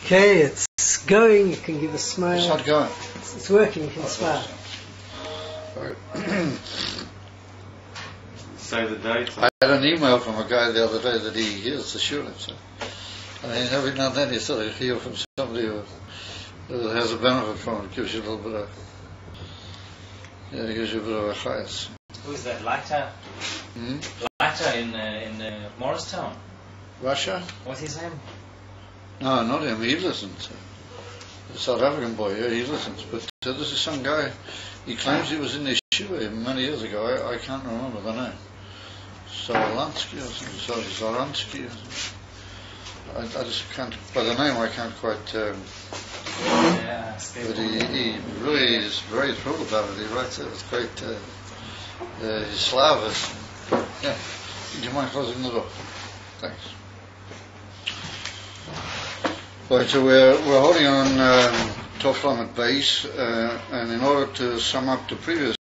Okay, it's going. You can give a smile. It's not going. It's working. You can smile. Right. Say the date. I had an email from a guy the other day that he hears the shulin. So, I mean, every now and then you sort of hear from somebody who has a benefit from it. Gives you a little bit of, gives you a bit of a chayas. Who's that? Lighter? Lighter in Morristown. Russia? What's his name? No, not him. He listens. The South African boy, yeah, he listens. But this is some guy. He claims he was in the yeshiva many years ago. I can't remember the name. Zaransky or something. Zaransky or something. I just can't. By the name, I can't quite. But he really is very thrilled about it. He writes it with great. His Slavish. Yeah. Do you mind closing the door? Thanks. Right, so we're holding on Toflam at Beis, and in order to sum up the previous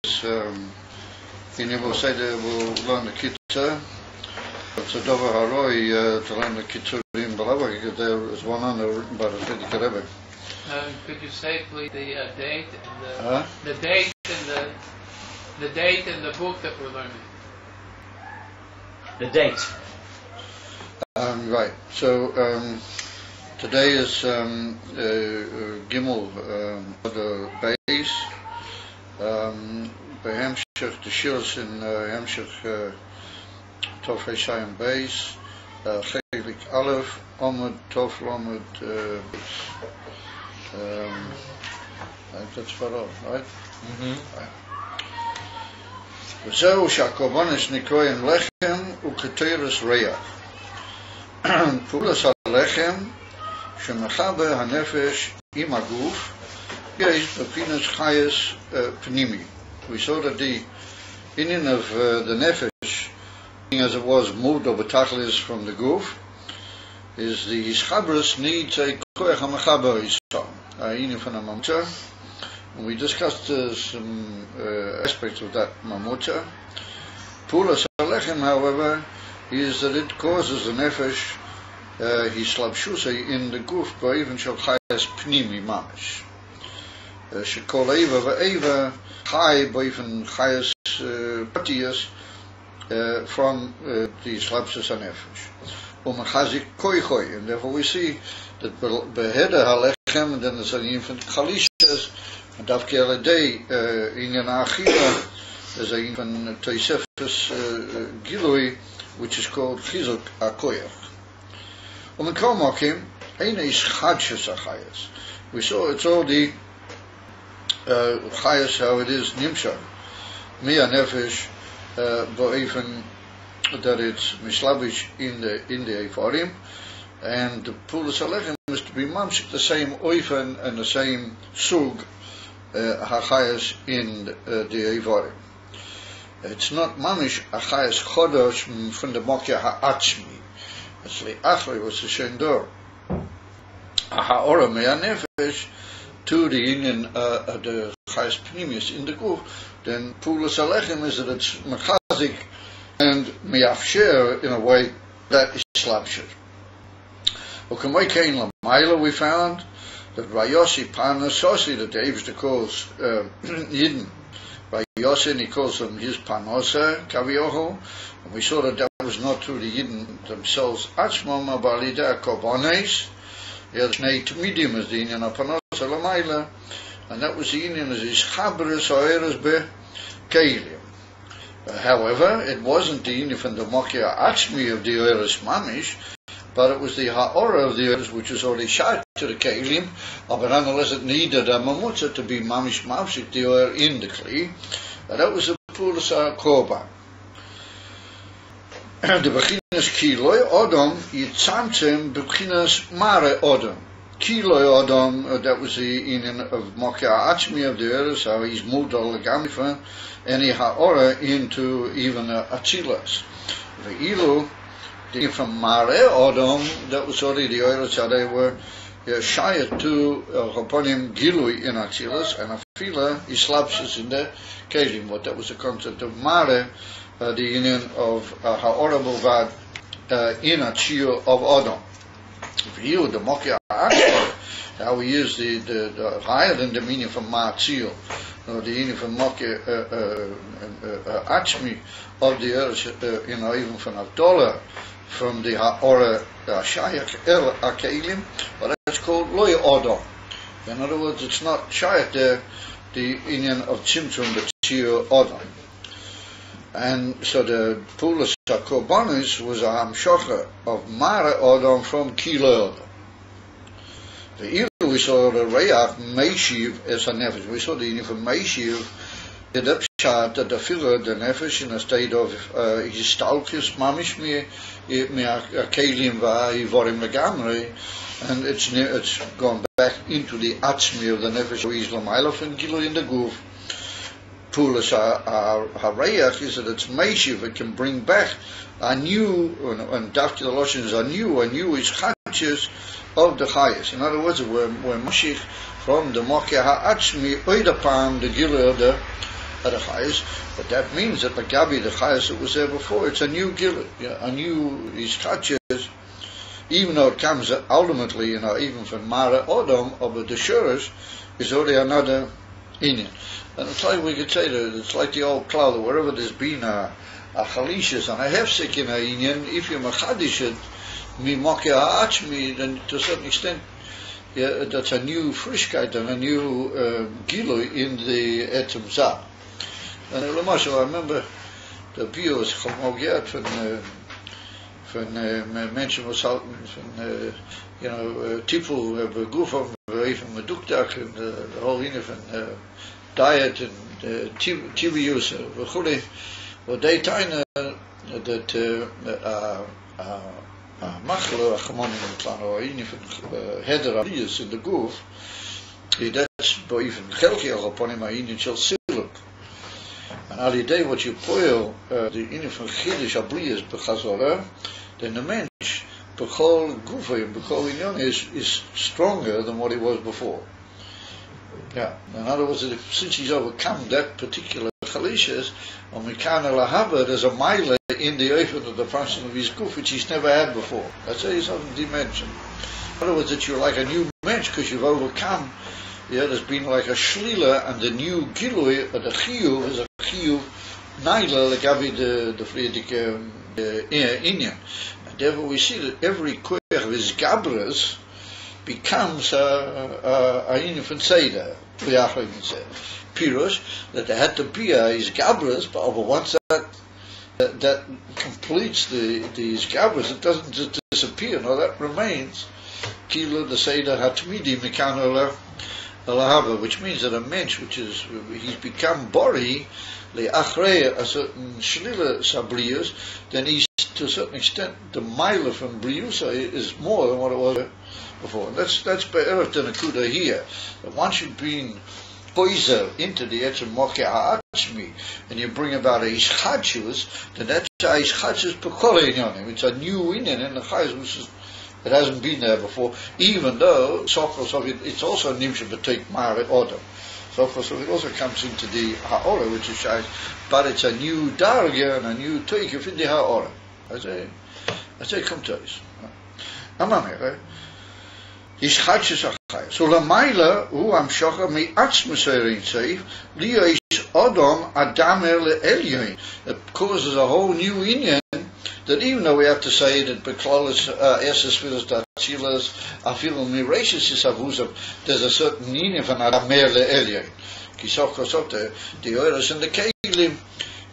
we'll say that we'll learn the Kitzur. It's a Dover Haroi to learn the Kitzur in Balawa, because there is one on there written by the Frierdiker Rebbe. Could you say please the date and the date and the date and the book that we're learning? The date. Right. So today is Gimel the Beis. Behemshech the Shirs in Hemshech Tofrei Shayim Beis. Chelik Aleph Omid Tof Lamed Beis. I think that's for all, right? וזהו שהקורבנס נקרויים לחם וכתרס ריח. פעולת הלחם שמחבר הנפש עם הגוף יש בפינס חייס פנימי. We saw that the Indian of the nefesh, as it was moved over tachlis from the goof, is the Ischabrus needs a koyach ha'mechaber yisrael, Ayin from the mamutza. We discussed some aspects of that mamutza. Pulas halechem, however, is that it causes the nefesh hislabshusay in the goof, but even shal chayas pnimi mamish. Shekol eva va'eva chay, but even chayas patiyas from the slabshus hanefesh. Umachazik koichoy, and therefore we see that beheder halechem, and then there's an infant chalishas. And Davke Aladei in Achila, there's an even Toisefus Gilui, which is called Chizuk Akoyach. Umekomokim, Eine is Chadshus Achayas. We saw it's all the Chayas, how it is Nimshach. Mia Nefesh, but even that it's Mislabish in the Efarim. And the Pulas Alechem is to be mamshik the same oifen and the same sug hachayas in the Evarim. It's not mamish hachayas chodosh from the mokya ha'atzmi. It's li'achri was the shendor. Ha'ora me'anefesh to the union of the chayas pnimius in the guf. Then Pulas Alechem is that it's mechazik and me'afsher in a way that is slabshir. We found that Rayosi Panasosi, that the Eivishter calls Yidden, Rayosi, and he calls them his Panosa, Kavioho, and we saw that that was not through the Yidden themselves, Achmom, Abalida, Kobones, the other Shnei Tmidim is the Indian of Panosa Lamaila, and that was the Indian as his Chabris Oeres Be Keilim. However, it wasn't the Indian from the Mokia Achmi of the Oeres Mamish, but it was the ha'ora of the earth which was already shot to the kelim, but nonetheless it needed a mamutza to be mamish mavshik the oil in the kli, and that was a pulas korban. The bechinas kiloi odom yitzamtzem bechinas mare odom. Kiloi odom, that was the union of mokya achmi of the earth, so he's moved all the gamifa, and the ha'ora into even achilas. The ilu from Mare Odom, that was already the oils how they were shayat to Raponim Gilui in Achilas, and Afila Islapsis in the Kelim. But that was the concept of Mare, the union of Ha'ora Bovad in Achil of Odom. Here, the Mokia Achmi, how we use the higher than the meaning from Ma'atzil, the meaning from Mokia Achmi of the earth, even from Avdola, from the Ha'ora Shayak El Akelim, but that's called Loy Odom. In other words, it's not Shayak the Indian of Tzimtzum, but Tzir Odom. And so the Pulas HaKorbanos was a Hamshocha of Mara Odom from Kilo Odom. The Ilu we saw the Reach Meishiv as a Nefesh. We saw the Indian from Meishiv, the Pshat that the figure the Nefesh in a state of Histalkis Mamish me Kelim Va'ivorim Legamre, and it's gone back into the Atzmi of the Nefesh of Islam Ilof and Gilo in the Guf. Pulas HaReach is that it's Meishiv, it can bring back a new, and Dafki the Loshin is a new is Chachis of the Chayas. In other words, we're Moshich from the Mokia HaAtzmi, Oidapam, the Gilo of the Chayas, but that means that the Gabi, the Chayas that was there before, it's a new Gilo, a new is Chachis, even though it comes ultimately, even from Mara Odom, of the Shurish, is already another Indian. And it's like we could say that it's like the old cloud, wherever there's been a chalishas and a hefsek in a Indian, if you machadish it, mi mokia ha'achmi, then to a certain extent, that's a new frischkeit and a new gilui in the etzem zah. And I remember the bio was chomogiat von Menschen was halten, von Tipul, Gufam, even Medukdak, and the whole Indian von diet and TV use, what they time that Machlo Achamonim Plan or even Adar in the Guf, that's even Chelki upon him, Ayin shall Siluk. And all the day what you boil the Indian from Chiddish Abliyas Bechazorah, then the mensch Bechol Gufayim Bechol Inyan is stronger than what it was before. Yeah, in other words, since he's overcome that particular chalishas, on Mikana Lahaba, there's a mile in the oven of the function of his guf, which he's never had before. That's his own dimension. In other words, that you're like a new mensch because you've overcome. There's been like a shlila, and the new gilui, the chiyuv, is a chiyuv naila, legabi the Friedik Indian. And therefore we see that every koyach of his gabras becomes a infant Seder, Pirush, that there had to be his Gabras, but over once that completes these Gabras, it doesn't just disappear, no, that remains. Kilo the Seder Hatmidi Mikano Lahava, which means that a mensch, he's become Bori, the Achrei, a certain Shlila Sabrius, then he's to a certain extent, the Mila from Briusa is more than what it was before. That's Be'erach the Nakuda here. That once you've been poiser into the Etzem Mokia Ha'achmi, and you bring about a Ischachus, then that's a Ischachus Pekole Inyanim. It's a new Inyan in the Chayz, which it hasn't been there before, even though Sokos of it's also Nimsha B'Teik Ma'aret Odom. Sokos of it also comes into the Ha'ora, which is Shais, but it's a new Darga and a new Teikif in the Ha'ora. I say, come to us. Amamere. Ischachus Achai. So Lamaila, who am Shocha, me Atzmuserin Seif, Leo is Odom Adamer Le'elyoin. It causes a whole new Indian, that even though we have to say that Beklolis, Esses, Filas, Datsilas, Afil, Mirashis, Isavuzav, there's a certain Indian from Adamer Le'elyoin. Kisok Kosok, the Oiras and the Kelim,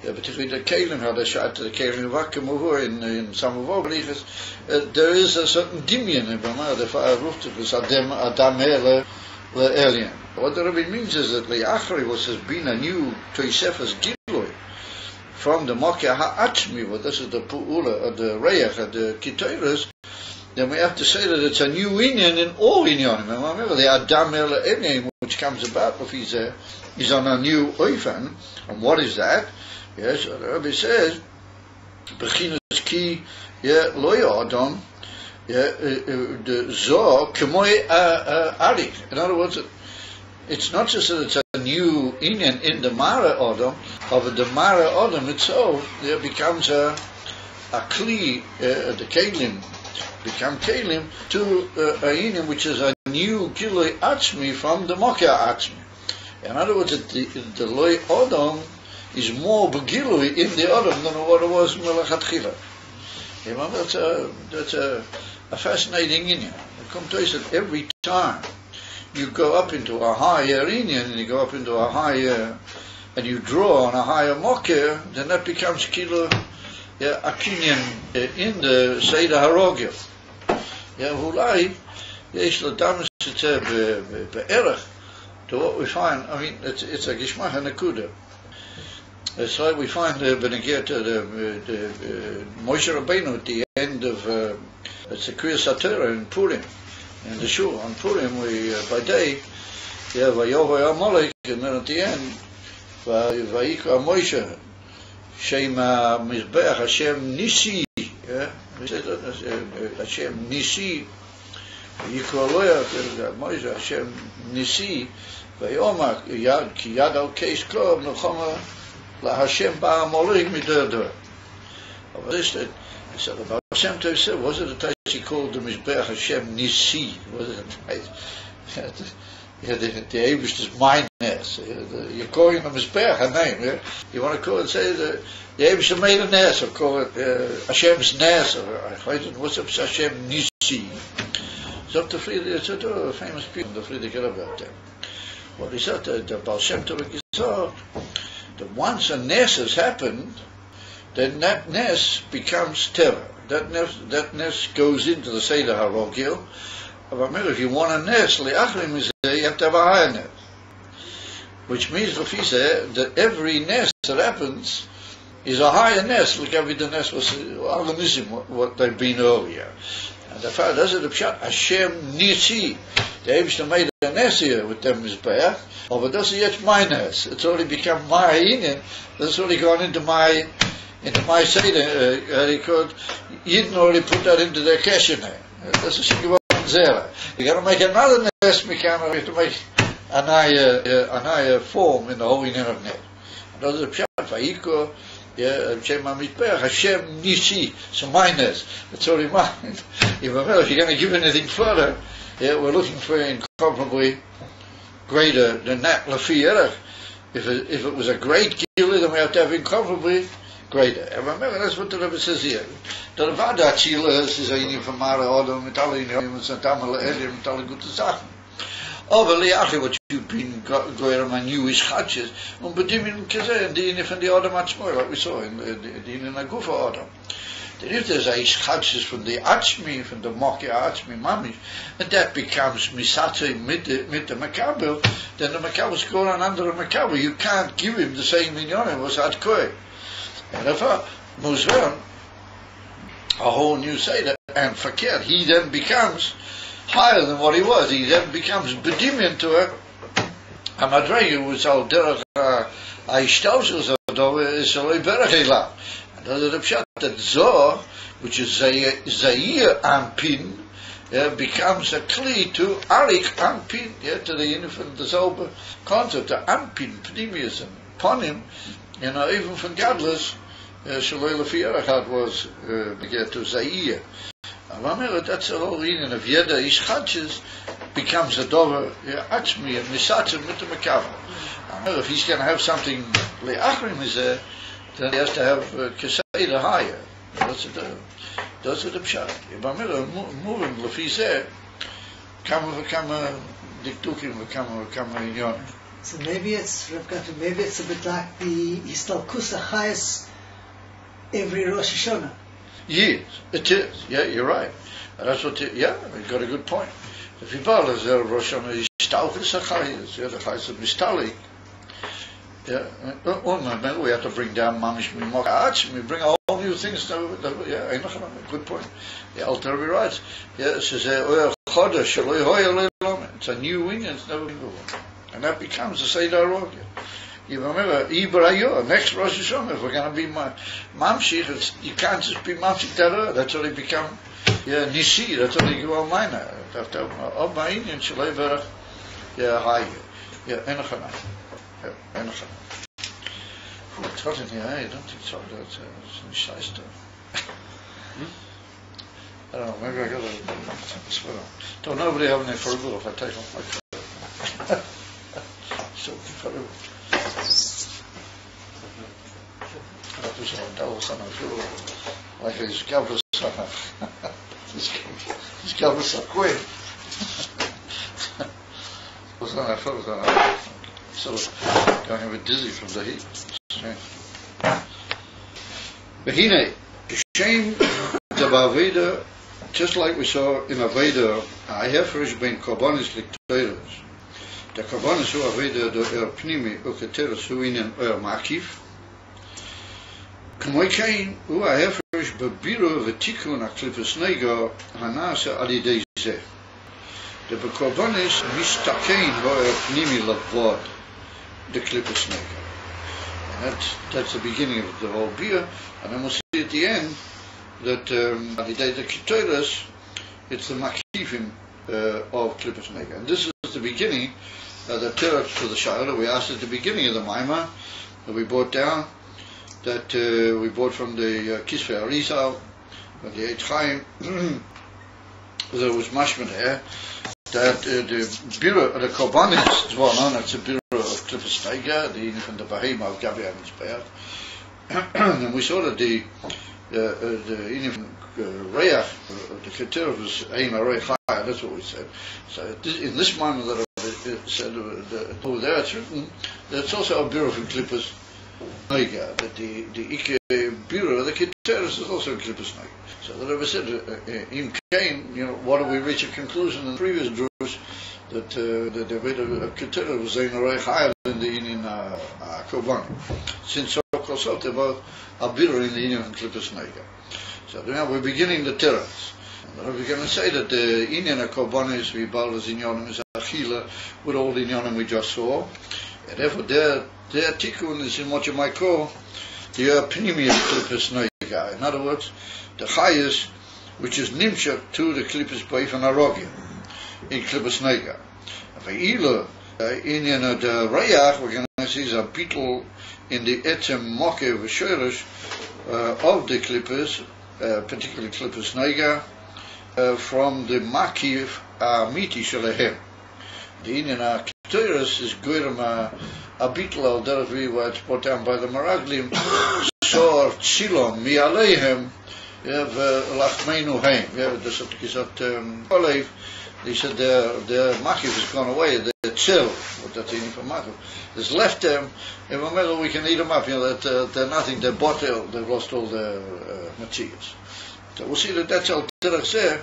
particularly the Kalim, how they shot to the Kalim Vakum over in some of our beliefs, there is a certain dimion in Bama, the fire roof to this Adam Le'elyon. What the Rabbi means is that Le'achri has been a new Toisefas Giloi from the Mokia Ha'achmi, well, this is the Pu'ula, the Reach, the Kitoiras, then we have to say that it's a new Inyan in all Inyanim. Remember, the Adam Le'elyon, which comes about if he's on a new Oifen, and what is that? Yes, the Rabbi says, Bechinas ki loya adam, the zo kemoi arik. In other words, it's not just that it's a new Inyan in the Mara Adam, of the Mara Adam itself, there becomes a Kli, the Kelim, become kelim to Ayin, which is a new Gilui Atzmi from the Mokia Atzmi. In other words, the Loi Odom is more Begilui in the Odom than what it was Melachatchila. Remember, that's a fascinating inyan. It comes to us that every time you go up into a higher inyan, and you go up into a higher, and you draw on a higher Mokia, then that becomes Kilo a kinyan in the Seder Harogel. Hulai, yesh l'dam shetzeh be'erech to what we find. I mean, it's a gishmach and a kuda. It's like we find Benegir to the Moshe Rabbeinu at the end of it's the Kriyas HaTorah in Purim, in the Shul on Purim. We by day, Vayovo Amalek, and then at the end, Vayikra Moshe Shem Mizbeach Hashem Nisi. Hashem Nisi. Yikra Loya Moshe Hashem Nisi. Vayomar Yad Ki Yad Al Keis Klov Nechama. La Hashem Ba'amolich Midor. What is that? I said, about Hashem Tov said, was it a time he called the Mizbeach Hashem Nisi? Was it a time? The Abish is my nest. You're calling the Mizbeach a name. Yeah? You want to call it, say, the Abish made a nest, or call it Hashem's nest, or what's up, Hashem Nisi? So the Friedrich, it's a famous people, the Friedrich about that. What he said, the Baal Shem Tov said, that once a nes has happened, then that nes becomes terror. That nes goes into the Seder HaRogel. If you want a nes, you have to have a higher nes. Which means, that every nes that happens is a higher nes, like every nes was what they've been earlier. And the fact does it, the pshat, Hashem Nisi. The Eibishter made a nes here with them Mizbeach, but does it yet my nes? It's already become my Ayin, that's already gone into my Seder. Yidden already put that into their Keshen. That's a Shigavon Zera. You got to make another nes, you have to make an higher form in the whole Inyan of Net. And those are the pshat, Vayiko, Hashem Nisi, so my nes. It's already mine. If you're going to give anything further, we're looking for incomparably greater than that. Lafi if it was a great Gila, then we have to have incomparably greater. And remember, that's what the Rebbe says here. The Levada Chila is Ayin from Mara Odom, Mitali Yom, Santamala Elim, Mitali Gutasachen. Over what you've been going on newish hatches, but even Kaze, the Inif and the Odom Atzmoy, like we saw in the Nagufa Odom. Then if there's a hatches from the Atzmi, from the Mokia Atzmi Mamish, and that becomes Misate mit the Makabel, then the Makabel is going on under the Makabel. You can't give him the same minyan was at Koi. And if Muzran, a whole new Seder, and Fakir, he then becomes higher than what he was. He then becomes bedimian to a Madrega, which al derech Aishtaus is a Berachela. And those are the pshat that Zohar, which is Zair Ampin, becomes a kli to Arik Ampin, to the infant, the Zoba concept, the Ampin, Pneumius, upon him, even from Gadlus, Shaloi Lefierachat was beget to Zair. That's the whole reading of Yeda Ish Chadches becomes a dover Atzmi and Misatzim with the Mekav. If he's going to have something Le'achrim is there, then he has to have Keseda higher. Those are the pshat. Moving Lefi Zeh, Kama Diktukim, Kama Inyon. So maybe it's a bit like the Histalkus Achayas every Rosh Hashanah. Yes, it is. Yeah, you're right. That's what. You got a good point. If you bother there, Rosh Hashanah is Histalkus Achayas. The Chayas of Mistalik. We have to bring down Mamish Mimokach. We bring all new things. Good point. The Alter Rebbe writes. It says it's a new wing and it's never been before. And that becomes a Seder HaRogel. You remember, Ibrahim, next Rosh Hashanah, if we're going to be Mamshich, you can't just be Mamshich Terror. That's already become Nisi. That's already go on minor. That's all my Indian Shalei Berach. Higher. Enochanai. It's hot in here, I don't think so. That's nice stuff. I don't know, maybe I got a sweater. Don't nobody have any for a little if I take off my coat. So forever. Dat is al double son of you. Like his Gabras son of his Gabras son of Queen. Was on that photo. Sort of going a bit dizzy from the heat. Behine, shame the Aveda, just like we saw in Aveda, I have first been Korbanis Lectores. The Korbanis who Aveda, the Pnimi, Oketeros, who in an Makiv. Kamoi Kain, who I have first Babiro, Vetikun, Aklipus Nego, Hanasa Alideze. The Korbanis, Mistakein, who Pnimi Lavod, the Klipus Nego. That's the beginning of the whole beer, and then we'll see at the end that the Ketoras, it's the Makivim of Klippus Nega. And this is the beginning, the Torah to the Shiloh. We asked at the beginning of the Maimah that we brought down, that we brought from the Kisvei Arizal, the Eitz Chaim, there was mashma there, that the Bira, the Korbanis is well known, it's a Bira of Klippus Nega, the Yin from the Bahema of Gabi Amitzbeach. And we saw that the Yin from Reach, the Keter was Ayin Arei Chaya, that's what we said. So in this moment that it said over there, it's written that it's also a Bira from Klippus Nega, that the Ike Bira, the Keteris is also a Klippus Nega. So that ever said, in Cain, what do we reach a conclusion in the previous Drush that the way of Keteris was Ayin Arei Chaya in the Yin Korban. Since so close out about a Bira in the Yin from Klippus Nega. So now we're beginning the Teras. We're going to say that the Inyan of Korbanis, we Balas Inyanim is Achila, with all the Inyanim we just saw. And therefore their tikkun is in what you might call the Pnimi of Klippus Nega. In other words, the Chayas, which is Nimshak to the Klippus Beis and Arogim in Klippus Nega. Ve'ila, Inyan of the Reach, we're going to see is a beetle in the Etzem Moke V'Shoresh of the Klippus, particularly Klippus Nega, from the Makiv Amiti Shalehem. The Inyan HaKetoros is Guiram a beetle al Dervi, where it's brought down by the Meraglim, Sor Tzilom Mi Aleihem, you have Lachmeinu Heim, you have the Satkizat Olev. They said their Makiv has gone away, their Tzil, what that's in for Makiv, has left them. In the middle we can eat them up, that they're nothing, they're bottled, they've lost all their materials. So we'll see that's Al Terach,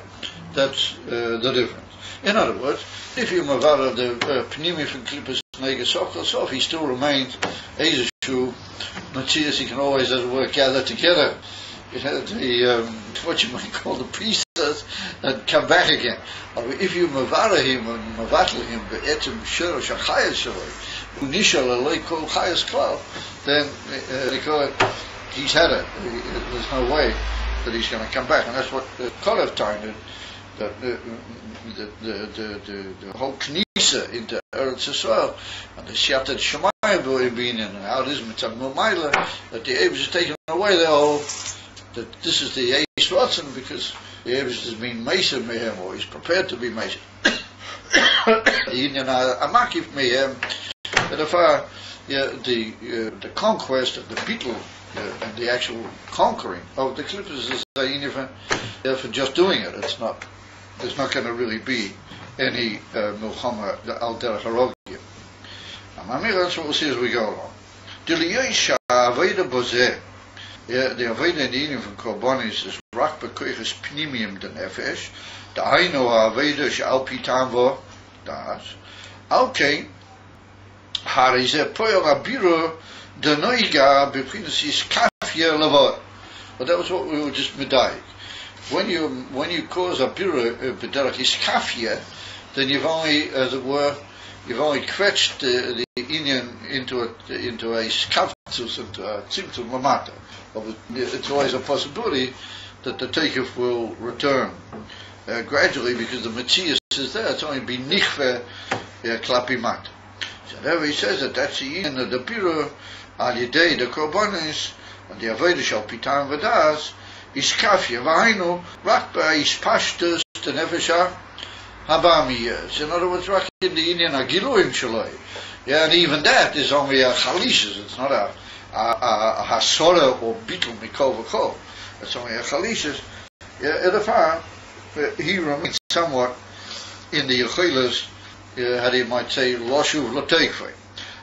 that's the difference. In other words, if you mavara the Pnimi from Klippus Nega Sof, he still remains Ezeshu Matthias, he can always, as it were, gather together. What you might call the pieces and come back again. If you mavara him and mavatl him, be'etzem shor shachayas shaloi, unishal aloi kol chayas klal, then they call it, he's had it. There's no way that he's going to come back, and that's what the Kolev time that the whole Knisa into Eretz Yisrael and the Shiatat Shemayim being in and how it is Mitzad Mumayla, that the Abish is taken away the whole, that this is the Eish Ratzon because the Abish has been Mesa Mehem, or he's prepared to be Mesa. The Indian Amakif Mehem, but if the conquest of the beetle and the actual conquering of the Klippus is for just doing it. There's not going to really be any Milchama al derech harogim. That's what we'll see as we go along. The Aveda in the Indian from Korbanis is rak b'koiches pnimium den nefesh. The Haino Aveda she'al pitam vo das. Okay. Harize poyol abiro the noiga b'prinas iskafia lavot. But that was what we were just medayik. When you cause a bira b'derech iskafia, then you've only, as it were, you've only quetched the Inyan into a skaftus, into a tzimtzum lamata. It's always a possibility that the teikif will return gradually because the Matthias is there. It's only been nichve klapimat. So there he says that's the Inyan of the bira al yedei the korbanis and the Aveda shall pitam v'das. iskafia, v'hainu, rak ba'ishpashtus tenefesha habamiyas. In other words, rak in the Indian agiluim shaloi. Yeah, and even that is only a chalishes. It's not a hasora or bittul mikol v'kol. It's only a chalishes. Yeah, edafar, he remains somewhat in the yechilas, how you might say, loshuv l'teikvei.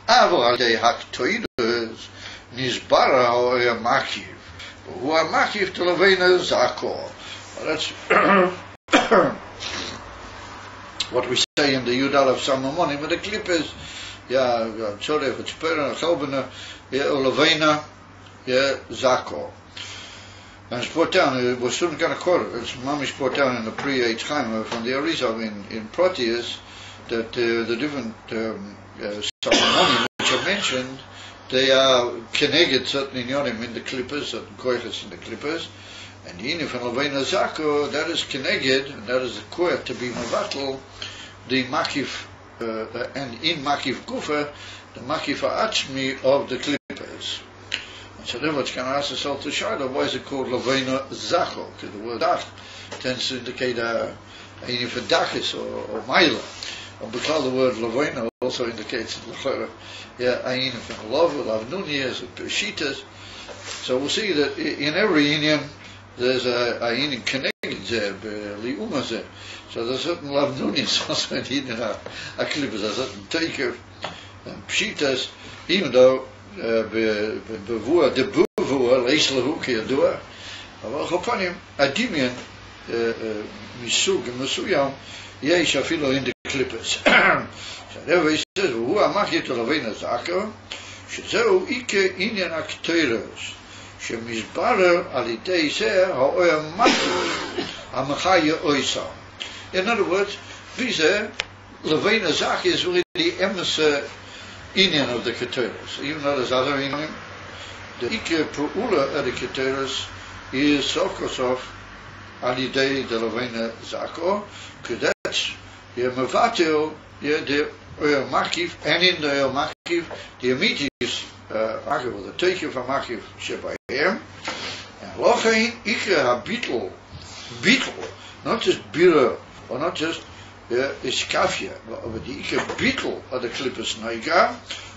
Avo al dei haktoides nizbara ha'oya makiv. Who are makiv to leveina zakor. That's what we say in the Yudal of Samamonim, but the clip is, yeah, sorry if it's Pera, Chalbana, yeah, leveina, yeah, zakor. And it's brought down, we're soon going to quote it, it's mamish brought down in the pre-H Chaim from the Arizal in Proteus, that the different Samamonim which are mentioned, they are keneged certain inyonim in the clippers, certain koiches in the clippers, and the inif and leveina zako, that is keneged, and that is the koich to be mevatel, the makif, and in makif gufa, the makif ha'atzmi of the clippers. And so then what's going to ask yourself to Shiloh, why is it called leveina zako? Because the word dach tends to indicate a inif and dachis or maila. And because the word leveina also indicates Ayin and love, lavnunias, and peshitas. So we'll see that in every Indian there's a Ayin and connected there, liuma there. So there's certain lavnunias also in Indian aklipas, there's certain taker and peshitas, even though bevua debuvua leislahu kiyadua. אבל חופנים, הדמיין מסוג מסוים יש אפילו in the clippers. Therefore he says, הוא המחית לבין הזקר, שזהו איקה עניין הקטרס, שמסברר על ידי זה האוי המחית, המחיה אויסה. In other words, visa levin azak is really the emes Indian of the Keteris. Even though there's other Indian, the Ike Pru'ula of the Keteris is Sokosov Alidei de Levina Zako, because that's the Mavatil, the Oil Makif, and in the Oil Makif, the Amitis, Makif, the Take of Makif Shebayim, and Lochain Ike HaBitl, not just Bira, or not just Iskafia, but the Ike Bitl of the Klippus Naiga,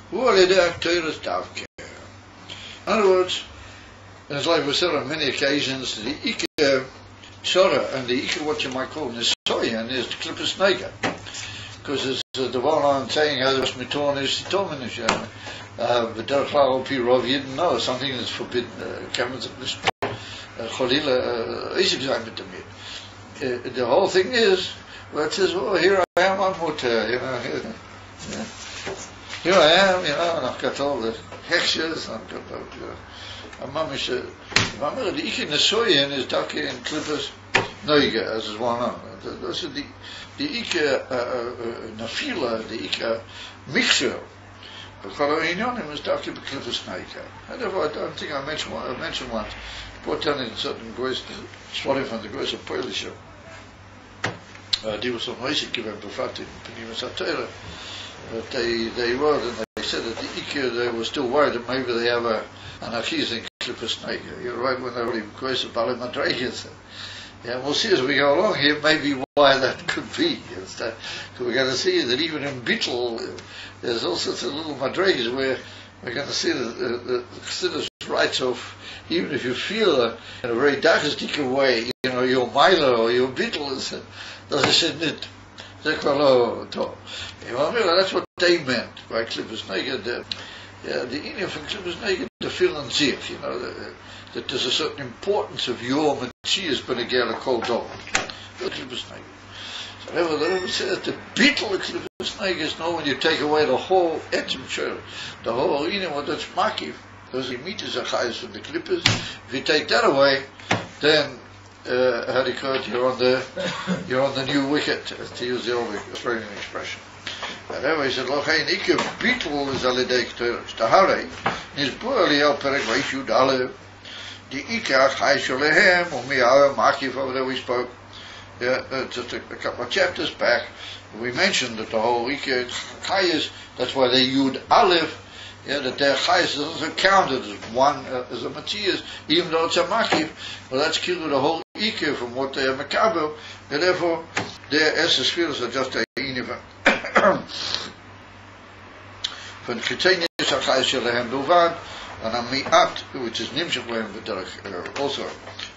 who are the Keteris Davke. In other words, and it's like we said on many occasions, the Ike Sora and the Ike, what you might call Nisoyan, is the Klippus Naiga. Because it's the well-known saying, how the Mitorn is the Torminish. But Derek Laro P. Rov, you didn't know something that's forbidden. Cameron's Cholila, the whole thing is, where it says, oh, here I am on Mutter, here I am, and I've got all the hechshes, I've got a mamish, the Ike Nesoyen is Dake in Klippus Noiga, as is one on. Those are the Ike Nafila, the Ike Mixer. The Choloinyonim is Dake in Klippus Noiga. I don't think I mentioned once, brought down in certain Goys, swallowing from the Goys of Polish. Die was on Isaac given bevat in Penimus Atera, but they wrote and they said that the Ike, they were still worried that maybe they have an Achilles in Klippus Neiger. You're right when they were in Goys of Bali Madregas. Yeah, we'll see as we go along here maybe why that could be. Because we're going to see that even in Bittel there's all sorts of little Madregas where we're going to see the Chassidus writes of, even if you feel in a very darkistic way, your Mila or your Bittel is does it say nit? That's what they meant by Klippus Neiger. The Indian from Klippus Neiger, the feel and see that there's a certain importance of your Matthias Benegela called dog. Klippus Neiger. So whatever says the Bittel of Klippus Neiger is no when you take away the whole etzim shell, the whole Indian, what that's Makif. Those meters are chayes from the Klippus. If you take that away, then you're on the new wicket, to use the old Australian expression. And anyway, he said, Lochain Ike Bitl is alidei Keteris. Tahare, Nizbur Eliel Perek Vaishud Ale, the Ike Chai Sholehem, Umi'ah Makif, over there we spoke, just a couple of chapters back, we mentioned that the whole Ike Chai is, that's why they Yud Aleph, Yeah, that their chayes is also counted as one, as a Matthias, even though it's a makif, but that's killed the whole ikir from what they are makabel, and therefore their essence spheres are just a universe. Von Ketenius HaChayes Shelehem Bilvad, and Amiat, which is Nimshach Lehem also,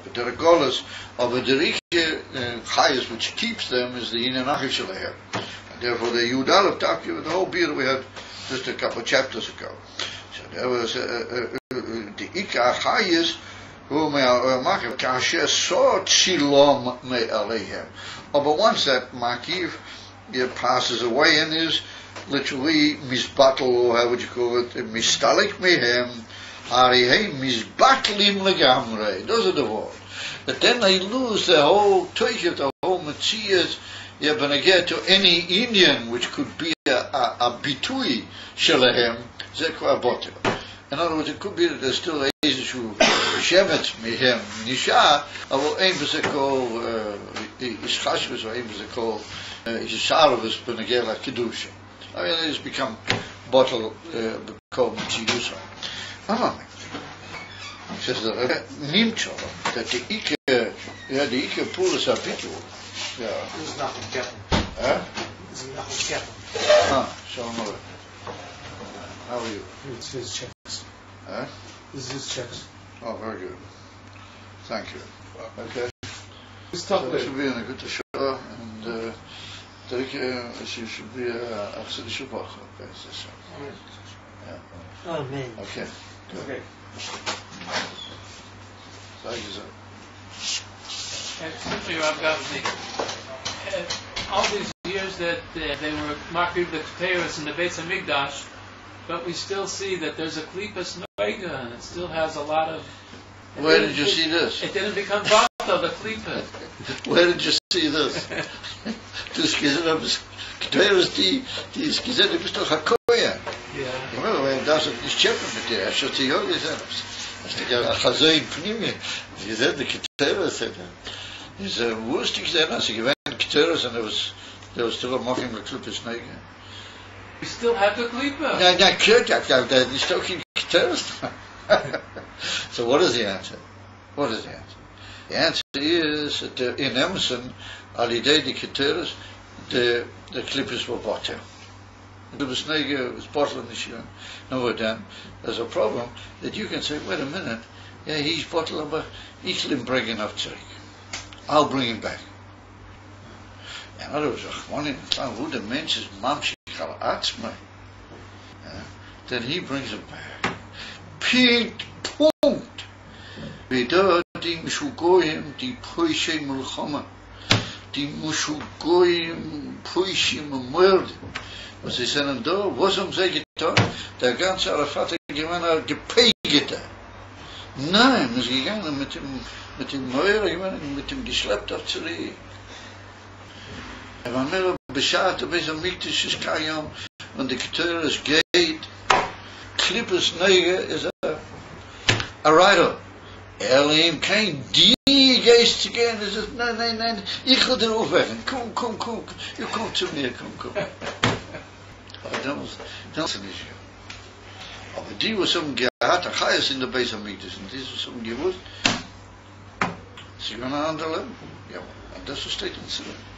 B'derech Golos, of a Derike Chayes which keeps them is the Inanachim Shelehem. And therefore the Yud Aleph Taki, the whole beer we had just a couple of chapters ago. So there was the Ika Chayes, who may Makiv, Kasher saw Tzilom me Alehem. But once that Makiv passes away and is literally misbattle, or how would you call it, mistalik mehem, harihei misbatlim legamre. Those are the words. But then they lose the whole toichef, the whole metzias. You're going to get to any Indian which could be a bitui shelahem, zekwa botel. In other words, it could be that there's still a issue shemet mehem nisha, or ein bezekol ischashvus, or ein bezekol isharvus benegela kedusha. I mean, it's become bottle called Mitziyusa. He says that Nimcho, that the Ike Pulis Apitu. Yeah. This is nothing Kevin. Huh? This is nothing Kevin. Shalom. How are you? It's his checks. Huh? This is his checks. Oh, very good. Thank you. Okay. It's tough. So this will be in a good show, and she should be a Chassidische Woche. Yeah. Amen. Okay. Good. Okay. Thank you, sir. And simply, Rav Gavni, all these years that they were marking the Keteros in the Beis HaMikdash, but we still see that there's a Klipas Noiga, and it still has a lot of... Where did you see this? It didn't become Bato, the Klipa. Where did you see this? Du hast gesagt, Keteros, die ist gesagt, du bist doch Hakoya. Yeah. Remember, when das nicht checken mit dir, hast du zu Jörg gesagt, hast du ja Chazoin Pnimi, sie gesagt, die Keteros, he said, wo ist die gesagt, als sie gewähnt Keteros, and there was still a mocking the Klippus Nege. We still have the Klipa. Ja, Kirchak, der ist doch in Keteros. So what is the answer? What is the answer? The answer is that in Emerson, Alidei the Keteros, the Klippus were bottom. The Snake was bottling this year. No, then there's a problem that you can say, wait a minute, yeah, he's bottling, but ich will bring enough tzarek. I'll bring him back. In other words, one in the time, who the mensch is mamshich al atzmai, then he brings him back. Punkt. Wieder die Mishugoyim, die Poishe Mulchama, die Mishugoyim, Poishe Mörder. Was sie sagen da, was haben sie getan? Der ganze Arafat hat gemeint, gepegete. Nein, es ist gegangen mit dem Meurer, mit dem geschleppt auf Zuri. war mehr beschadet, bei so Miktisch ist Kajam, und die Keteres geht, Klippes Nege ist a rider. Elim kein die Geist zu gehen, es ist, nein, ich will den aufwecken, komm, ihr kommt zu mir, komm. Aber das ist nicht. Aber die, was gehabt, der Chayes in der Beis Hamikdash, und die, was gewusst, sie gehen an andere Leben. Ja, und das steht in Zillen.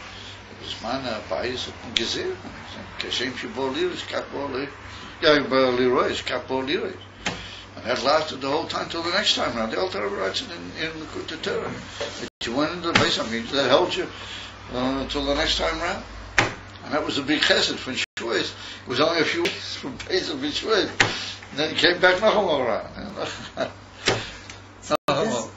Das meine Beis hat gesehen. Kashem Shibor Liris, Kapor Liris. Ja, Liris, Kapor Liris. And that lasted the whole time till the next time round. The Altar writes it in the Torah. You went into the Beis Hamikdash, that held you until the next time round. And that was a big chesed from Shavuos. It was only a few weeks from Pesach to Shavuos. And then he came back Nachum around.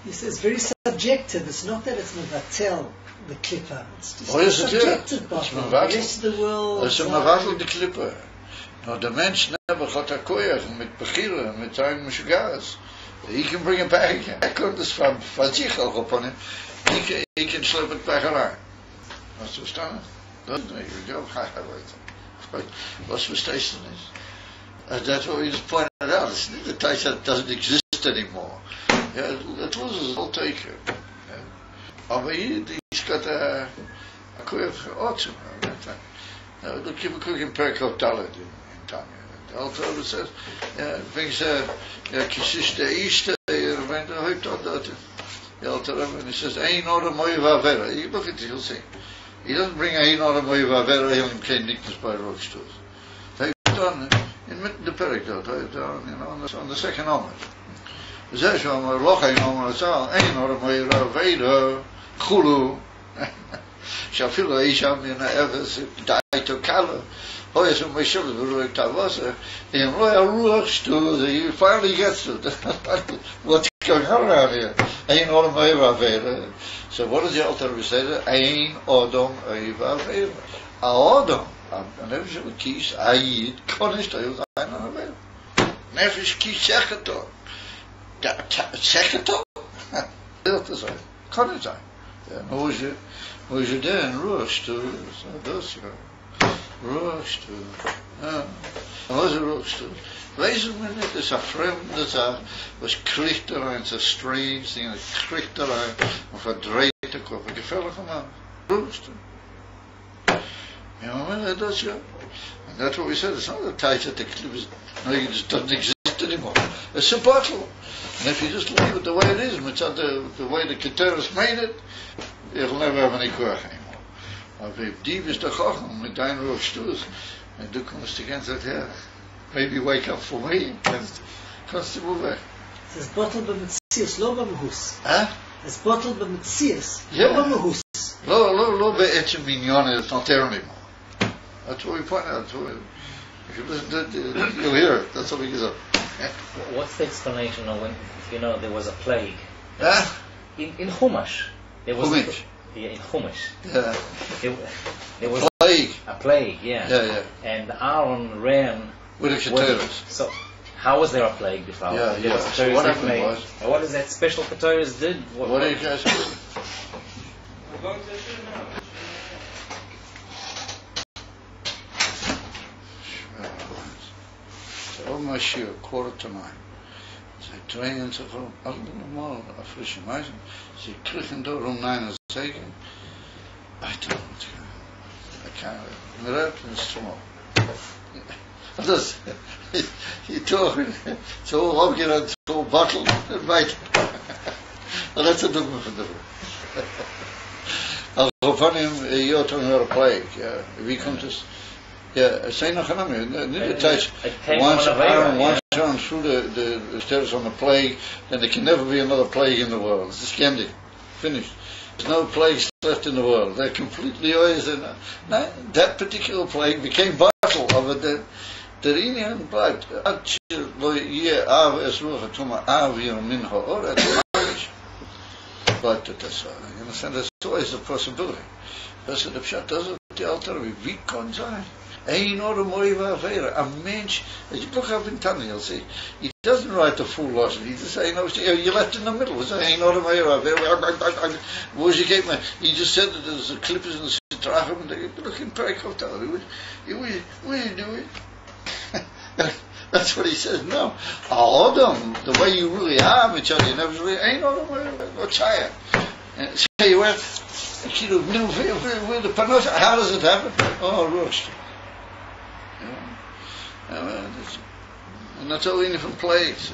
It's very subjective. It's not that it's Mevatel, the Klippa. It's just subjective. The rest of the world. It's a Mevatel, the Klippa. No, the Mensch never got a koyach mit Bechira, mit seinem Meshugas. He can bring it back again. I couldn't just from sich auch upon him. He can slip it back around. Hast du verstanden? Doesn't he? You go, what's the station is? That's what we just pointed out. It's the taste that doesn't exist anymore. Yeah, it loses all taker. Aber hier, he's got a koyach awesome. Look, you could compare Kotalet in Tanya. The Alter Rebbe says, wenn ich kisish the Easter, when the Hoyt on that, the Alter Rebbe, and he says, Ayin or Moy Vavera. You look at it, he'll say. He doesn't bring Ayin or Moy Vavera, he'll kein Nickness by Rockstools. They've done in the Perek, on the second Omer. זה שאומר לא חיים אומר לצהל, אין אור מוירה ואידו, חולו, שאפילו אי שם מן האפס, די תוקלו, או יש שם משל ברוח תבוסה, and לא היה רוח שטו, he finally gets to it. What's going on around here? אין אור מוירה ואידו. So what does the Alter Rebbe say? אין אודום מוירה ואידו. האודום, הנפש של כיס, העיד, קונשת היו אין אור ואידו. נפש כיס שכתו. Sekretär? Dat is het. Kan het zijn. Hoe je dan rust, dat is het. Rust. Ja. Wat is rust? Wees het me niet, het is een vreemde zaak. Was kriegt erin, het is een strange thing, het kriegt erin, om verdreed te kopen. Gevaarlijk man. Rust. Ja, maar dat is ja. And that's what we said, it's not a tight that the clip is, no, it just doesn't exist anymore. It's a bottle. And if you just leave it the way it is, the way the Keteris made it, it'll never have any koach anymore. But if diep is the chochem, with dein roch stoos, and du kommst again and said, yeah, maybe wake up for me, and kannst du move weg. Es bottle b'metzias, lo b'mehus. Huh? Es bottle b'metzias, Yeah. lo b'mehus. Lo be'etzem minyon, it's not there anymore. That's what we point out. If you listen to it, you'll hear it. That's what we get up. What's the explanation of when, there was a plague? Huh? In Chumash. There was Chumash. In Chumash. Yeah. There was Plague. a plague, yeah. Yeah. And Aaron ran With the Keteris. So, how was there a plague before? Yeah, There was So what happened plague. was... And what is that special Keteris did? What do you guys do? So my shiur, 8:45. Zij trainen zich om allemaal frische meisjes. Ze kregen door 9 zeker. I can't. Maar dat is small. Dus, he told me, zo opgedaan, zo bottle, en bijt. En dat is het ook me van de Als van hem, je toen een plague, wie komt dus? Yeah, say no chanami. Neither touch once Aaron through the stairs on the plague, then there can never be another plague in the world. It's just ended. Finished. There's no plagues left in the world. They're completely always in. That particular plague became vital of it. The Indian bleibt. But you understand, there's always a possibility. That's the pshat doesn't the Alter Rebbe. Wie kan zijn? Ein or moy va'avera. A mensch, as you look up in Tanya, you'll see, he doesn't write the full lesson. He just say, you're left in the middle. It's ein or moy va'avera. He just said that there's a clippers in the Sitrachim, and they look in Perikov Tal. What are you doing? That's what he says. No, Adam, the way you really are, each other, you never really ain't or moy va'avera. And say you went. Where the panos? How does it happen? Oh, roast. And that's all in from plagues.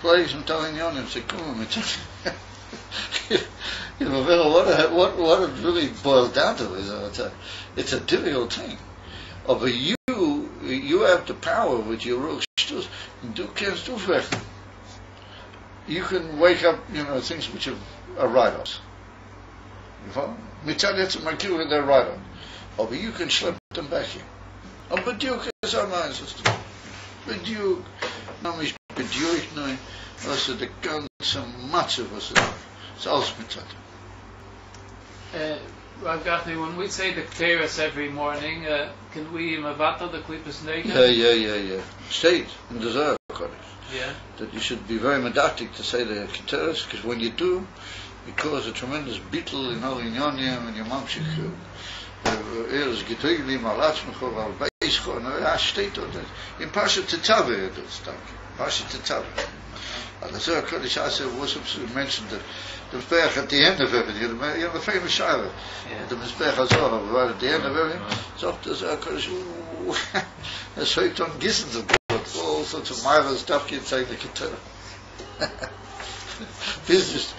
Plagues from telling you and say, come on, what it really boils down to is it's a difficult thing. But you have the power with your roast. You can't do vechten. You can wake up, things which are write-offs. Mitzad etzem makir they're right on. But you can slip them back here. B'diuk is our mind system. B'diuk. Namish b'diuk no. Also the ganze Matze was it. It's alles mitzad. Rav Gachni, when we say the Keteris every morning, can we mavata the klipas nega? Yeah. State in the Zohar Kodesh. Yeah. That you should be very medactic to say the Keteris, because when you do, it causes a tremendous beetle in all Inyonim and your mamshich. Is getuigli malatzmecho al beischo. No, state on that. In Pasha Tetzaveh, that's done. Pasha Tetzaveh. And the Zohar Kodesh was mentioned that the Mizbeach at the end of everything, the famous Shara, the Mizbeach HaZohar, right at the end of everything, so the Zohar Kodesh, es schreibt on Gissens of all sorts of marvelous stuff inside the Keturah. Business.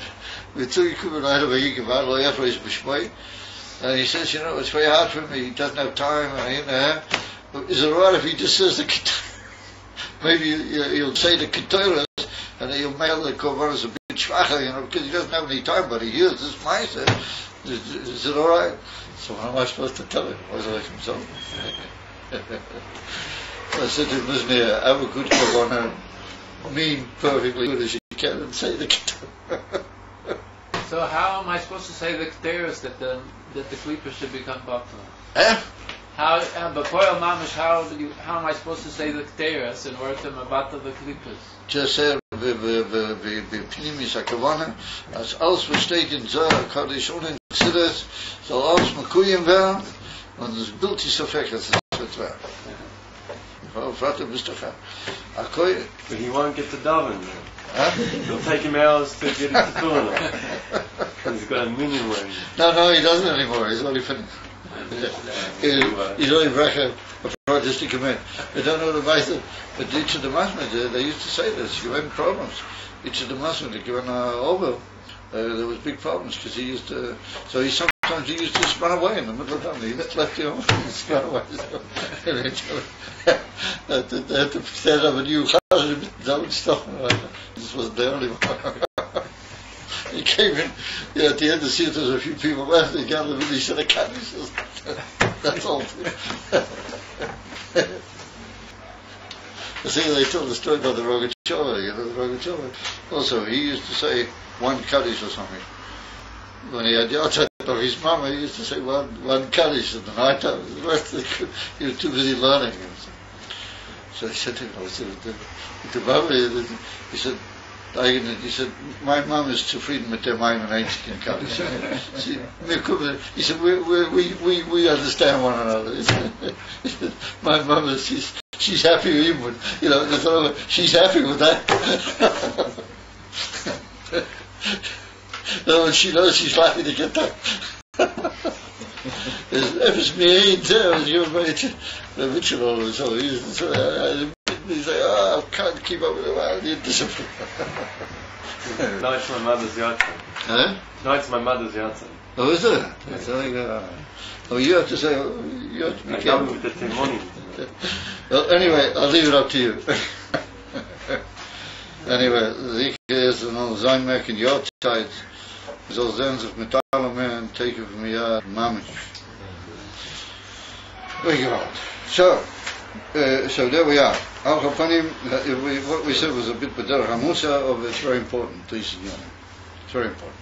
We took a couple right away, and he says, you know, it's very hard for me, he doesn't have time, and is it alright if he just says the Keturah? Maybe he'll say the Keturah, and he'll mail the Korbanos a bit schwacher, you know, because he doesn't have any time, but he hears this Meister. Is it alright? So what am I supposed to tell him? Was it like himself? So I said to him, listen here, have a good Korbanah, mean perfectly good as you can, and say the Keturah. So how am I supposed to say the Keteros that the Klippas should become Baptala? How am I supposed to say the Keteros in order to Mabatal the Klippas? Just say Pnimis HaKavana, als alles was steht in Zohar Kodesh und in Chassidus, soll alles Makuyim werden, und das Bild ist Safek, das wird wahr. Vater, bist du da? But he won't get to daven. It'll take him hours to get into Tefillah. He's got a million ways. No, he doesn't anymore. He's only finished. He's only bracha before just to come in. They don't know the Beis, but each of the Masmid, they used to say this, you had problems. Each of the Masmid, given over, there was big problems, because he used to, so he sometimes he used to just run away in the middle of the night. He just left the home and just run away. They had to stand up a new chazan, don't stop. This was the only one. He came in, at the end to see if there was a few people left. He gathered and he said, I can't. He says, that's all. I think they told the story about the Rogachover, the Rogachover. Also, he used to say one Kaddish or something. When he had the outside of his mama, he used to say one Kaddish at the night time. The rest he was too busy learning. So he said to him, the Baba, he said, he said, my mom is zufrieden mit der Maim and Einzig in Kaddish. He said, we understand one another. He said, my mom is, she's happy even with, she's happy with that. No, she knows she's lucky to get that. Even me ain't there, as you made the Mitchell or so. He said, I can't keep up with it. I need discipline. Tonight's my mother's yahrzeit. Huh? Tonight's my mother's yahrzeit. Oh, is it? Oh, you have to say, you have to be careful. With the testimony. Well, anyway, I'll leave it up to you. Anyway, the is an zijn merk in jouw tijd. Zal zijn zich met alle mensen teken van mij mamisch. So there we are. Al Chapanim, what we said was a bit b'derech hamusa of it's very important. It's very important.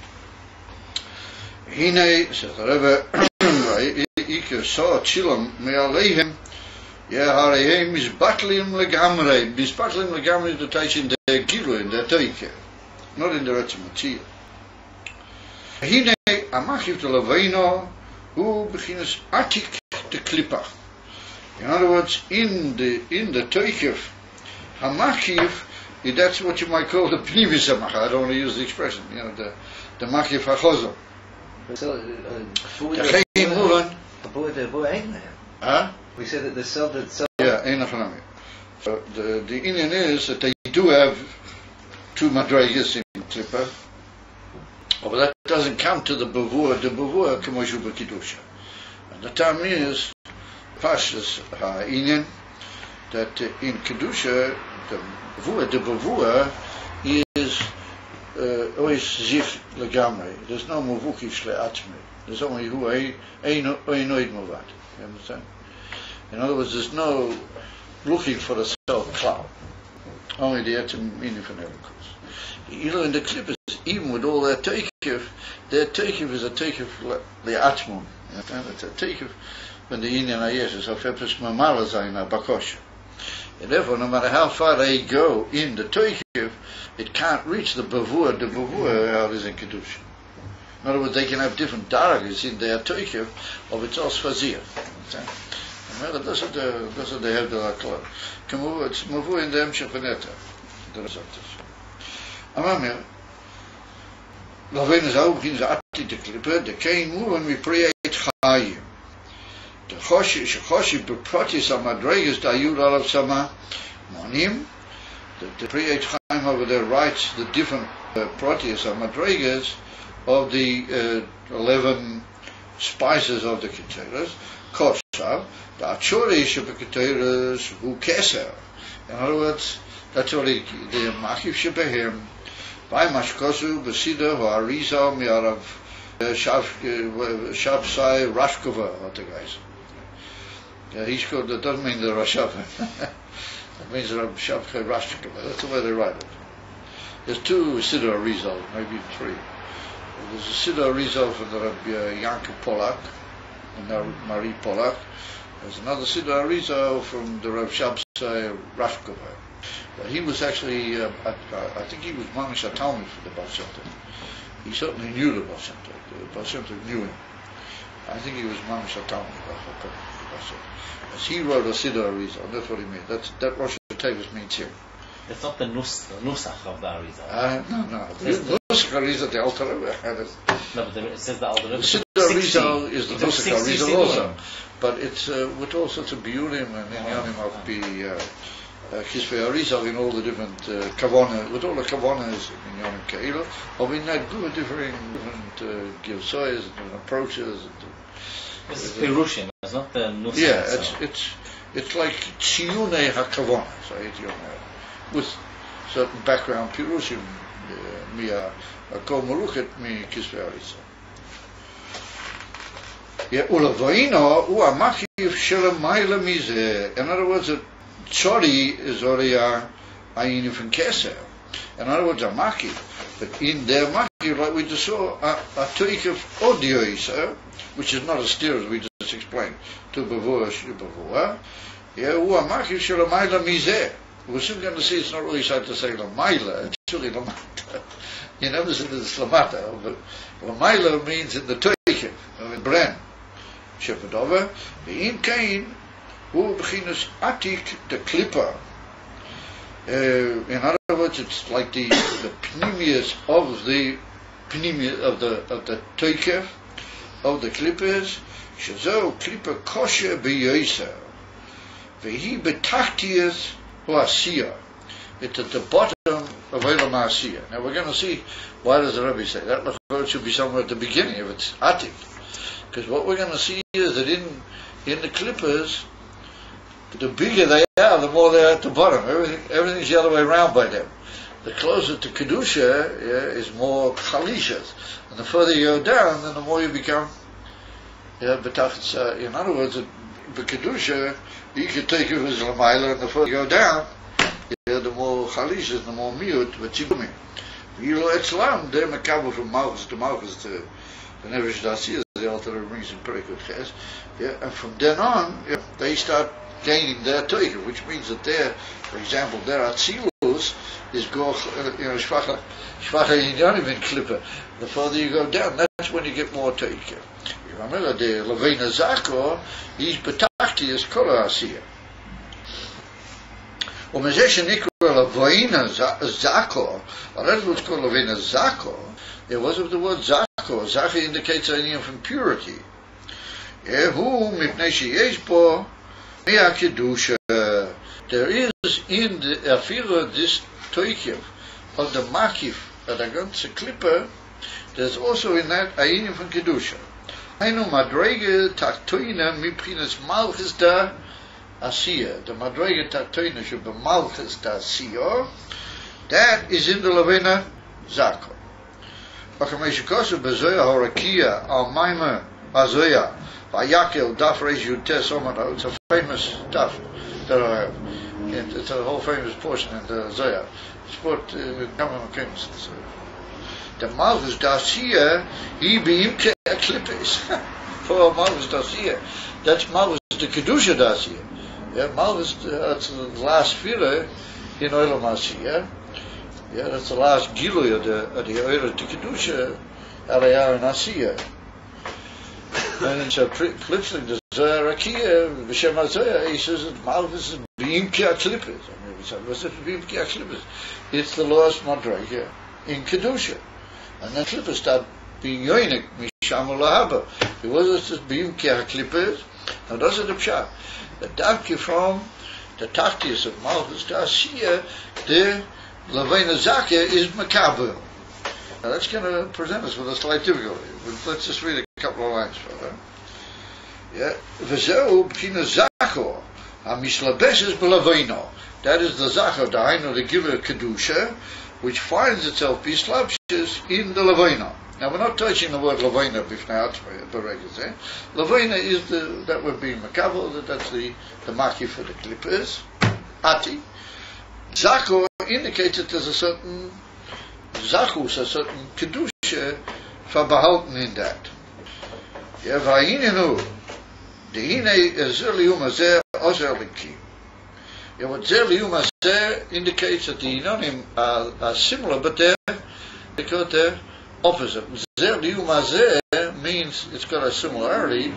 Hine, says the Rebbe, ik saw chilam me'aleihem, yehareihem misbatlim legamrei. Misbatlim legamrei is the tijd in the gilu, in the teike, not in the retzimachia. Hine, amachiv de leveino, hu beginnes atik de klippa. In other words, in the Teichef, Hamachiv, that's what you might call the Pnimis Hamacha. I don't want to use the expression, the Machiv HaChozor. The Chein Mulan. Huh? We said that the cell that cell. Yeah, Einach Hanami. So the Indian is that they do have two Madreigas in Klippa, but that doesn't count to the Bavur. The Bavur, Kamoshu B'Kiddusha. And the time is, Pashas Ayin, that in Kedusha, the Bavua is always Zich Legamre. There's no Mavukish Le'atme. There's only who Einoid Mavad. You understand? In other words, there's no looking for the self cloud. Only the Etzim meaning for Nebuchadnezzar. In the Klippus, even with all their Teikev is a Teikev Le'atmum. It's a Teikev when the Indian Ayesh is of Epis Mamala Zaina Bakosh. And therefore, no matter how far they go in the Toikiv, it can't reach the Bavur. The Bavur is in Kedusha. In other words, they can have different daragas in their Toikiv of its Osfazir. That's what they have the Lakla. It's Mavu in the Emshapaneta. The result is. Amamir, Laven is auch in the Atti de Klippe, the Kain Mu, when we pray Chayim. the Choshi Beprotis Amadregas Dayud Alav Sama Monim. The Pri Eitz Chaim over there writes the different Proteus Amadregas of the 11 spices of the Keteras. Kosav, the Achori Shebeketeras Hu Keser. In other words, that's what the Machiv Shebehem. By Mashkosu, Besida, Arizal, Miarav, Shabsai, Rashkova, what the guys. He's called, that doesn't mean the Rashav. That means Shabsai, Rashkova. That's the way they write it. There's 2 Siddur Arizal, maybe 3. There's a Siddur Arizal from the Rabbi Yankov Polak, and Marie Polak. There's another Siddur Arizal from the Rav Shabsai, Rashkova. He was actually, I think he was Mamish Talmud for the Baal Shem Tov. He certainly knew the Baal Shem Tov. The Baal Shem Tov knew him. I think he was Mamish Talmud for the Baal Shem Tov. As he wrote a Siddur Arizal, and that's what he meant. That Rosh Hashanah means here. It's not the Nusach of the Arizal. No. The Nusach Arizal, the Alter Rebbe had it. No, but it says the Alter Rebbe. The Siddur Arizal is the Nusach Arizal also. But it's with all sorts of biurim and inyanim of the Kisvei Arizal in all the different kavana, with all the kavanas in Yom Keila, of in that good different givsoyas and different approaches. This is Pirushim, it's not the Nusach. Yeah, it's like Tziyunei HaKavana, so with certain background Pirushim, Mia Kol Meruchet Mi Kisvei Arizal. Yeah, Ulavoino Ua Machiv Shelamayla Mizeh. In other words, Tzori is already Ayin from Keser. In other words, a Maki. But in their Maki, like we just saw, a Tuik of Odioisa, which is not a steer as we just explained, to Bavua Shibavua. Yeah, Ua Maki Shelamayla Mizeh. We're soon going to see it's not really hard to say Lamaila, it's really Lamata. You never said it's Lamata, but Lamaila means in the Tuik, in Bren. Shepherdova, the in Cain, who beginners Atik the Clipper. In other words, it's like the pneumius of the Toikev of the Clippers. Shazo Clipper kosher beyoser. Vehi betachtias huasiya. It's at the bottom of Elam Asiya. Now we're going to see why does the Rebbe say that. It should be somewhere at the beginning if it's Atik. Because what we're going to see is that in the Clippers, the bigger they are, the more they are at the bottom. Everything's the other way around by them. The closer to Kedusha is more Chalishas. And the further you go down, then the more you become Betachas. In other words, the Kedusha, you can take it as Lamaila, and the further you go down, the more Chalishas, the more Miut, V'tzibumi. V'yilo Etzlam, they're Mekabel from Malchus to Malchus to the Nevish Dasi, the Alter Rebbe brings in Perikut Ches, and from then on, they start gaining their Toiker, which means that for example, their Atzilus is Goch, Shvacha Yinyanim in Klipper. The further you go down, that's when you get more Toiker. You remember the Levena Zako, he's Betachti as Kola Asiya. Umezesha Nikra Levena Zako, or that's what's called Levena Zako. There was of the word Zako. Zaka indicates an from purity. There is in the Afira this Toikiv of the Makif that are going to Klipper, there's also in that Ayin from Kedusha. Ainu Madrege Taktoina Miprinas Malchus da Asiya. The Madrege Taktoina should be Malchus da Asiya. That is in the Levena Zako. It's a famous stuff that I have. It's a whole famous portion in the Zoya. It's put in Gamma Kings. The Malchus Dacia, he being Clippers. For Malchus Dacia. That's Malchus the Kedusha Dacia. Yeah, Malchus, that's the last filler in Olam Asiya. Yeah, that's the last Gilui of the Oira to Kedusha, Aliyah and Asiya. And it's literally the Zohar Rakia, B'Shem HaZohar, he says that Malchus is B'im Ki HaKlippers. I mean, what's it B'im Ki HaKlippers? It's the lowest Madrega in Kedusha. And then Klippers start being Yoinik, Misham Lahaba. It wasn't just B'im Ki HaKlippers, Now those are the pshat. The darky from the tachtis of Malchus Ta'asiyah, the Leveina Zaka is Makabel. Now that's going to present us with a slight difficulty. Let's just read a couple of lines further. Yeah. V'zeu b'china Zako, ha'mishlabeshes b'Leveino. That is the Zachar, dahainu the Gila Kedusha, which finds itself bislabshes in the Leveina. Now we're not touching the word Leveina b'fnei atzmei, beregez. Leveina is that would be Makabel, that's the maki for the klippers. Ati. Zako indicates that there's a certain Zachus, a certain Kedusha verbehalten in that. Yeah, v'ayinenu, dehine zer liyum hazeh ozer liki. Yeah, what zer liyum hazeh indicates that the inonim are similar, but they're opposite. Zer liyum hazeh means it's got a similarity,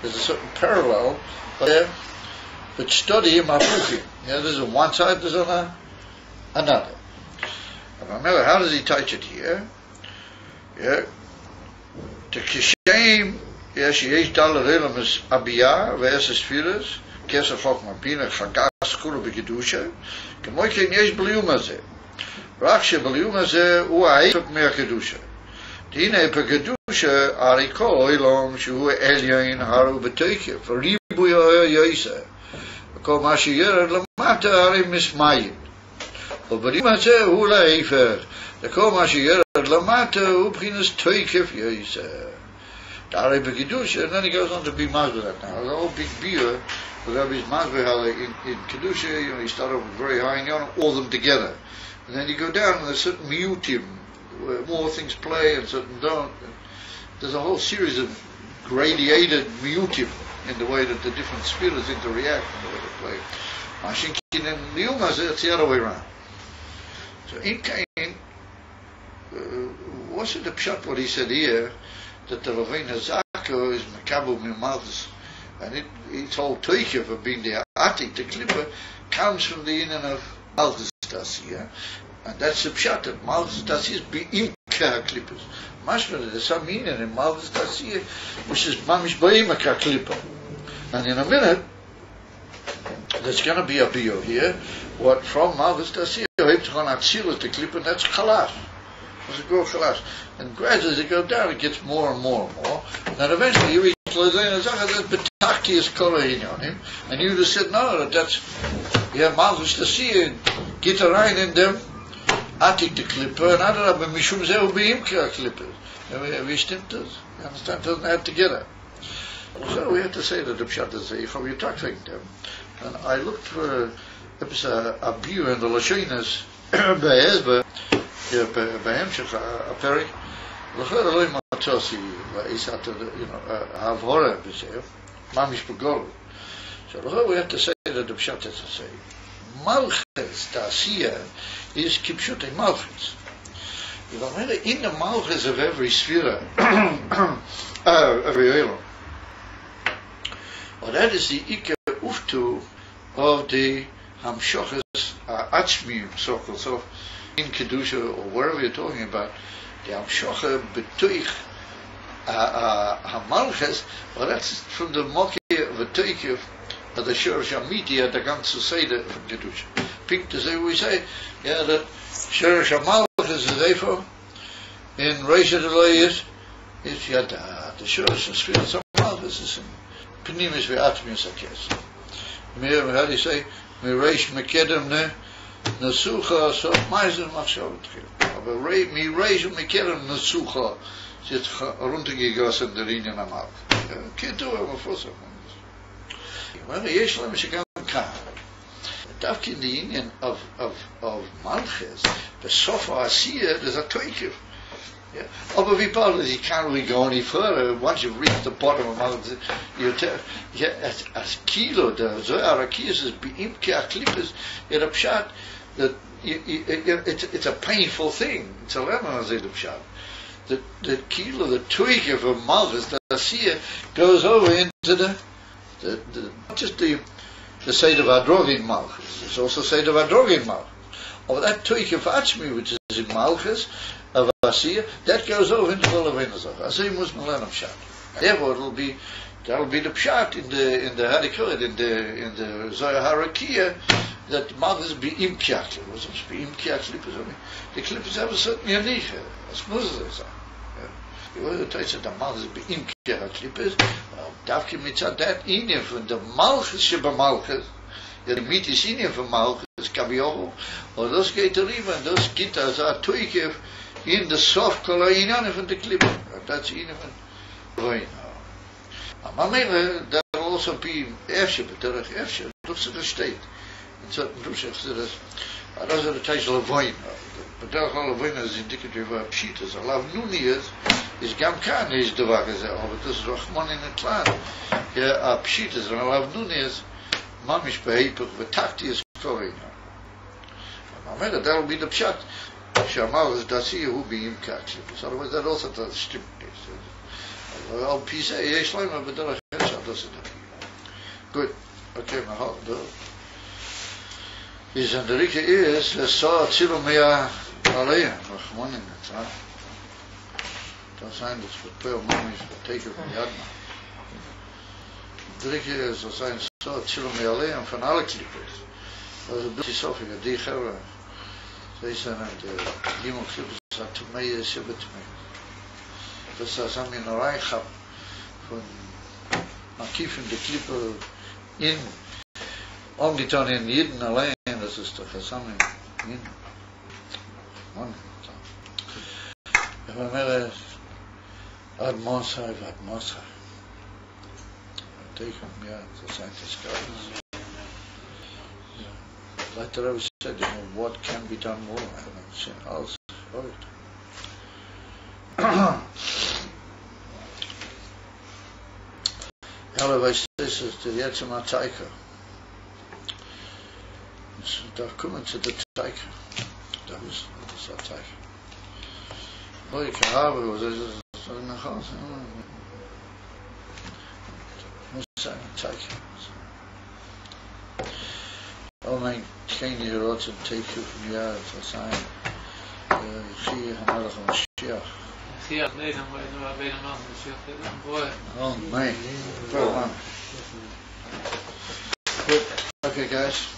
there's a certain parallel, but study him apuchim. Yeah, there's on one side, there's on another. Remember, how does he touch it here? Yeah. The kishem, yes, yesh dalar elam is abiyah, ve'es es firas, kesef hok mabina, chagas kulu b'kedusha, k'moy ken yesh b'liyum hazeh. Rak she-b'liyum hazeh hu ha'efek mer kedusha. Dine b'kedusha ariko oilom shehu elyon haru b'teike, v'ribu yoyisa. V'kol ma sheyered lamata hari mismayid. ובלים הזה הוא להיפך, לכל מה שירד למטה הוא בחינס תויקף יסר. Dari Kedusha, and then he goes on to be Masber that now. The whole big beer, whatever he's Masber in Kedusha, you start off very high and you want all of them together. And then you go down and there's certain miutim, where more things play and certain don't. And there's a whole series of gradated miutim in the way that the different spheres interact and the way they play. Mashinkin and Liumas, it's the other way around. So in Cain, what's the pshat what he said here, that the Leveina Zako is Makabu Mimalchus, and its whole Toikev of being the Atik, the Klipper, comes from the Inyan of Malchus Tasiyah, and that's the pshat that Malchus Tasiyah is Be'imka Klippers. Mashma, there's some Inyan in Malchus Tasiyah, which is Mamish Be'imka Klipper. And in a minute, there's going to be a bio here, what from Malchus Tasiyah, heeft gewoon Atzilus the Klipper, and that's Chalas. As it goes Chalas. And gradually as it goes down, it gets more and more and more. And then eventually you reach Lezein Azachah, that's Betaktius Kolahin on him. And you just said, no, that's, yeah, Malchus Tasiyah, get a rein in them, Atik the Klipper, and Adar, but Mishum Zehu Be'imka Klipper. And we stimmt das. You understand? It doesn't add together. So we have to say that the Pshat is from your talking them. And I looked for a view in the Lashonas Beis, בהמשך הפרק, לכן לא ימצאתי לעיסת, ההבהורה בזה, ממש בגול. So לכן we have to say that the Pshat is to say, Malchus, Ta'asiyah, is Kipshut in Malchus. In the Malchus of every sphere, every Elam, well, that is the Ike Uftu of the Hamshochas Atzmiyim circle. So in Kedusha or wherever you're talking about, the Hamshocha Betuich Hamalchas, well, that's from the Moki of the Teikev of the Shorosh Hamiti, the ganze Seder from Kedusha. Pink to say, we say, yeah, that Shorosh Hamalchas is Eifo in Reisha Deloyes is Yada. The Shorosh Spirit Hamalchas is in Pnimis Ve'atmius HaKes. How do you say? Mireish Mekedem ne Nasucha, so Meiser Machshav Tchil. Aber Mireish Mekedem Nasucha, zit runtergegossen der Inyan Amal. Can't do it, I'm a fosser. Well, Yesh Lem Shekam Khan. Davki in the Inyan of Malchus, the Sofa Asiyah, there's a Toikev. Yeah. But we probably you can't really go any further. Once you've reached the bottom of Malchus, you tell, yeah, as Kilo, the Zohar Akiyas is Be'imke Aklippes, in a pshat, that it's a painful thing. It's a lemon as a pshat. The Kilo, the twig of Malchus, the Asiyah, goes over into the not just the Seder Vadrogin Malchus, it's also Seder Vadrogin Malchus. Or that twig of Atzmi, which is in Malchus, of Asiyah, that goes over into the Leveina Zachah. Asiyah was Milenum Shat. Therefore, it will be That'll be the pshat in the Hadikorid, in the Zohar Harakia, that mothers be im pshat. It was be im pshat klippers. The klippers have a certain yanicha. As Moses said. You want to say that mothers be im pshat klippers. Davke mitzad that inyan from the malchus sheba malchus. The meat is inyan from malchus kabiohu. Or those geht arriba and those gitas are tuikev in the soft color inyan from the klipper. That's inyan from voin. Mamela, that'll also be Efshe, but Derech Efshe, looks at the state. In certain Rushach, those are the title of Voin. But Derech Voin is indicative of Pshitas. Alav Nuni is Gamkan, is Devak, but this is Rachman in the clan. Yeah, Pshitas, and Alav Nuni is Mamish Behepuk, but Takti is Korin. Mamela, that'll be the Pshat. Shamal is Dasi, who be Imkat. Otherwise, that also does stimulate. Al Pisa, yes, Lima, but there are doesn't it? Good. Okay, my heart, is and the Rika is, saw Chilomea Alea, Rahman in it, huh? Don't sign this for prayer mummies, but take it from Yadma. The Rika is, a sign, saw Chilomea Alea, and from Alex Lippers. Was a bit Sophia, a Dichera. They said, and the Limon Clippers are to me, a Shabbat to me. Das ist ein Mineralchab von Makif in der Klippe in umgetan in jeden allein, das ist doch zusammen in Mann. Ich meine, Ad Mosai. Tegen, ja, das ist eigentlich gar nicht. Like the Rebbe said, what can be done more? I haven't seen alles heute. Ja, weißt du, das ist jetzt mal Zeichen. Da kommen zu der Zeichen. Da ist das Zeichen. Oh, ich habe, was ist das? Soll ich nach Hause? Muss sein Zeichen. Oh, mein kleiner Rot und Teichen von Jahr zu sein. Ich sehe Hamalach und Mashiach. Oh, man. Good. Okay, guys.